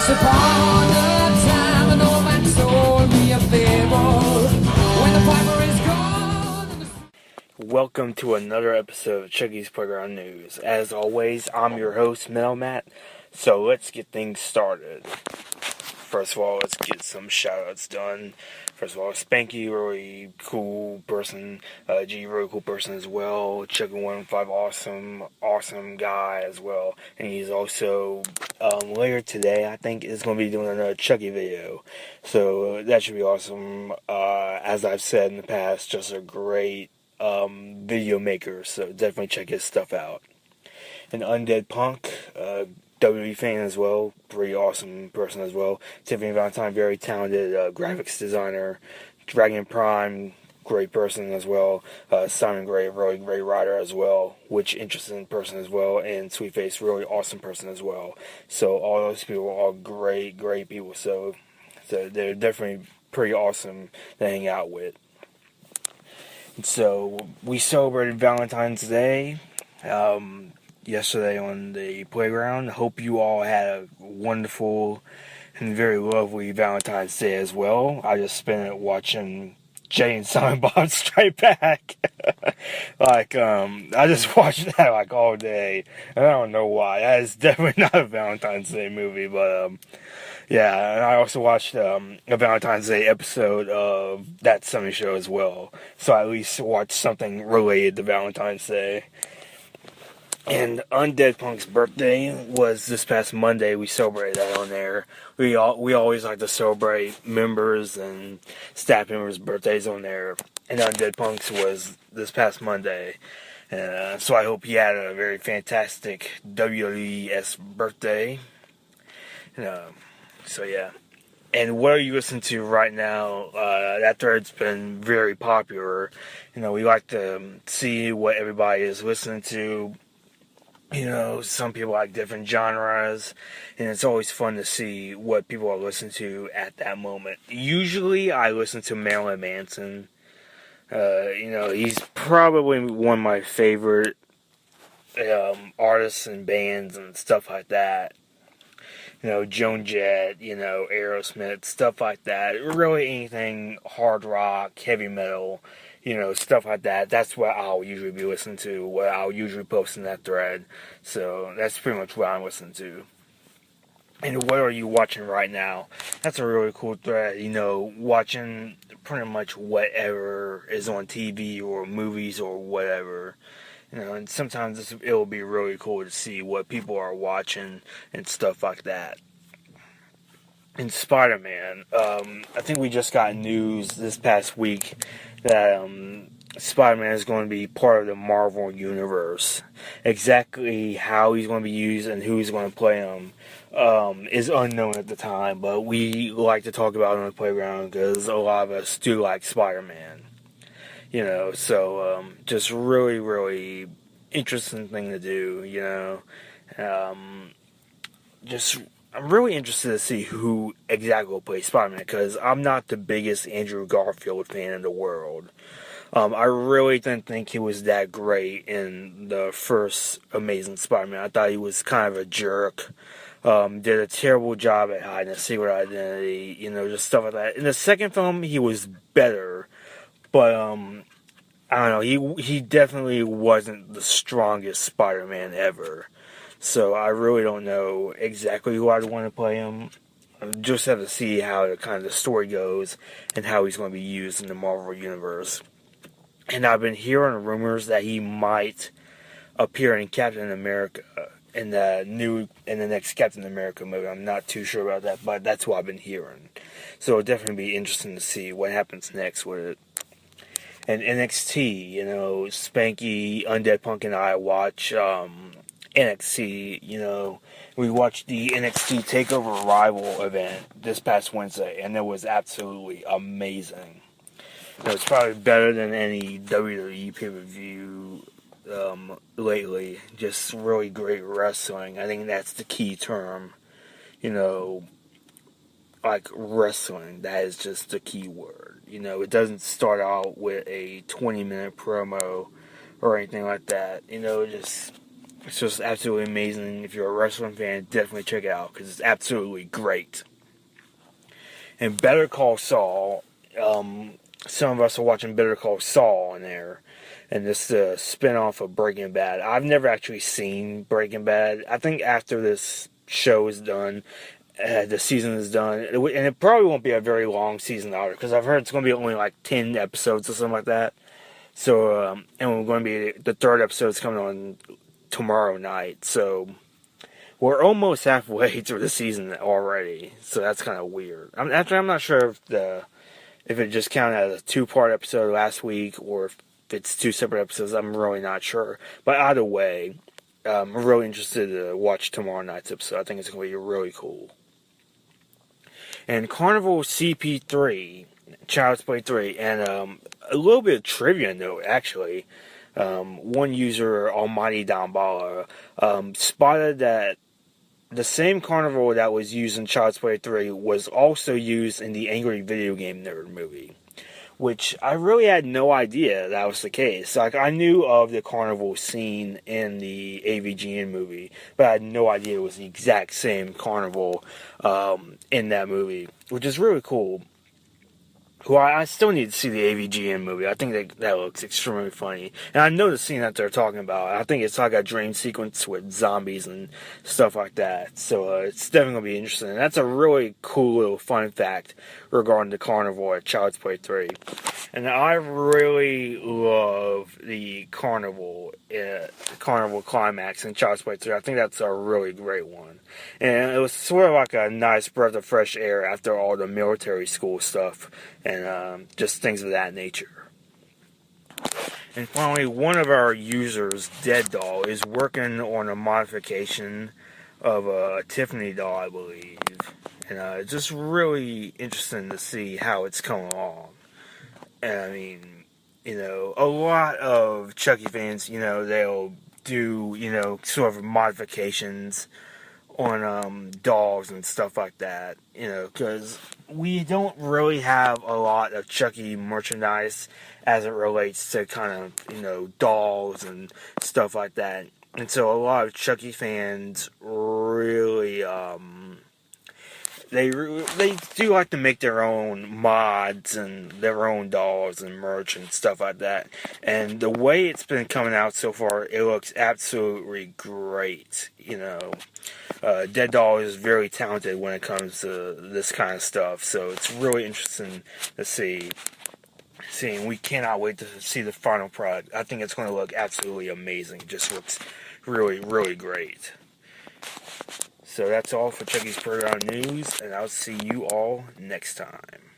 Once upon a time, an old man told me a fable. When the piper is gone. Welcome to another episode of Chucky's Playground News. As always, I'm your host, Metal Matt. So let's get things started. First of all, let's get some shoutouts done. First of all, Spanky, really cool person. G, really cool person as well. Chucky15, awesome guy as well. And he's also, later today, I think, is going to be doing another Chucky video. So that should be awesome. As I've said in the past, just a great video maker. So definitely check his stuff out. And Undead Punk, WWE fan as well, pretty awesome person as well. Tiffany Valentine, very talented graphics designer. Dragon Prime, great person as well. Simon Gray, really great writer as well, which interesting person as well. And Sweetface, really awesome person as well. So all those people are all great people. So they're definitely pretty awesome to hang out with. And so we celebrated Valentine's Day yesterday on the playground. Hope you all had a wonderful and very lovely Valentine's Day as well. I just spent it watching Jay and Silent Bob Strike Back. I just watched that all day. And I don't know why. That is definitely not a Valentine's Day movie, but yeah, and I also watched a Valentine's Day episode of That 70s Show as well. So I at least watched something related to Valentine's Day. And Undead Punk's birthday was this past Monday. We celebrated that on there. We always like to celebrate members and staff members' birthdays on there. And Undead Punk's was this past Monday. So I hope he had a very fantastic WWE-esque birthday. So yeah. And what are you listening to right now? That thread's been very popular. We like to see what everybody is listening to. Some people like different genres, and it's always fun to see what people are listening to at that moment. Usually, I listen to Marilyn Manson. He's probably one of my favorite artists and bands and stuff like that. Joan Jett, Aerosmith, stuff like that. Really anything hard rock, heavy metal, stuff like that. That's what I'll usually be listening to, what I'll usually post in that thread. So that's pretty much what I'm listening to. And what are you watching right now? That's a really cool thread, watching pretty much whatever is on TV or movies or whatever. And sometimes it'll be really cool to see what people are watching and stuff like that. And Spider-Man, I think we just got news this past week that Spider-Man is going to be part of the Marvel Universe. Exactly how he's going to be used and who he's going to play him is unknown at the time, but we like to talk about it on the playground because a lot of us do like Spider-Man. So just really interesting thing to do, I'm really interested to see who exactly will play Spider-Man, because I'm not the biggest Andrew Garfield fan in the world. I really didn't think he was that great in the first Amazing Spider-Man. I thought he was kind of a jerk. Did a terrible job at hiding a secret identity, just stuff like that. In the second film, he was better. But, I don't know, he definitely wasn't the strongest Spider-Man ever. So I really don't know exactly who I'd want to play him. I just have to see how the story goes and how he's going to be used in the Marvel Universe. And I've been hearing rumors that he might appear in Captain America in the next Captain America movie. I'm not too sure about that, but that's what I've been hearing. So it'll definitely be interesting to see what happens next with it. And NXT, Spanky, Undead Punk, and I watch NXT. We watched the NXT TakeOver Rival event this past Wednesday, and it was absolutely amazing. It's probably better than any WWE pay-per-view lately. Just really great wrestling. I think that's the key term. Wrestling, that is just the key word. It doesn't start out with a 20-minute promo or anything like that. Just It's just absolutely amazing. If you're a wrestling fan, definitely check it out because it's absolutely great. And Better Call Saul, some of us are watching Better Call Saul in there, and this is a spin-off of Breaking Bad. I've never actually seen Breaking Bad. I think after this show is done, the season is done, and it probably won't be a very long season either, because I've heard it's going to be only like 10 episodes or something like that. So, and we're going to be, the third episode is coming on tomorrow night, so we're almost halfway through the season already, so that's kind of weird. I'm not sure if it just counted as a 2-part episode last week, or if it's 2 separate episodes. I'm really not sure. But either way, I'm really interested to watch tomorrow night's episode. I think it's going to be really cool. And Carnival CP3, Child's Play 3, and a little bit of trivia note, actually. One user, Almighty Dambala, spotted that the same carnival that was used in Child's Play 3 was also used in the Angry Video Game Nerd movie, which I really had no idea that was the case. Like, I knew of the carnival scene in the AVGN movie, but I had no idea it was the exact same carnival in that movie, which is really cool. Well, I still need to see the AVGN movie. I think that looks extremely funny. And I know the scene that they're talking about. I think it's like a dream sequence with zombies and stuff like that. So it's definitely going to be interesting. And that's a really cool little fun fact regarding the carnival at Child's Play 3. And I really love the carnival climax in Child's Play 3. I think that's a really great one. And it was sort of like a nice breath of fresh air after all the military school stuff and just things of that nature. And finally, one of our users, Dead Doll, is working on a modification of a Tiffany doll, I believe. And it's just really interesting to see how it's coming along. And I mean, a lot of Chucky fans, they'll do, sort of modifications on dolls and stuff like that, because we don't really have a lot of Chucky merchandise as it relates to kind of, dolls and stuff like that. And so a lot of Chucky fans really, they do like to make their own mods and their own dolls and merch and stuff like that. And the way it's been coming out so far, it looks absolutely great, Dead Doll is very talented when it comes to this kind of stuff, so it's really interesting to see. We cannot wait to see the final product. I think it's going to look absolutely amazing. It just looks really, really great. So that's all for Chucky's Playground News, and I'll see you all next time.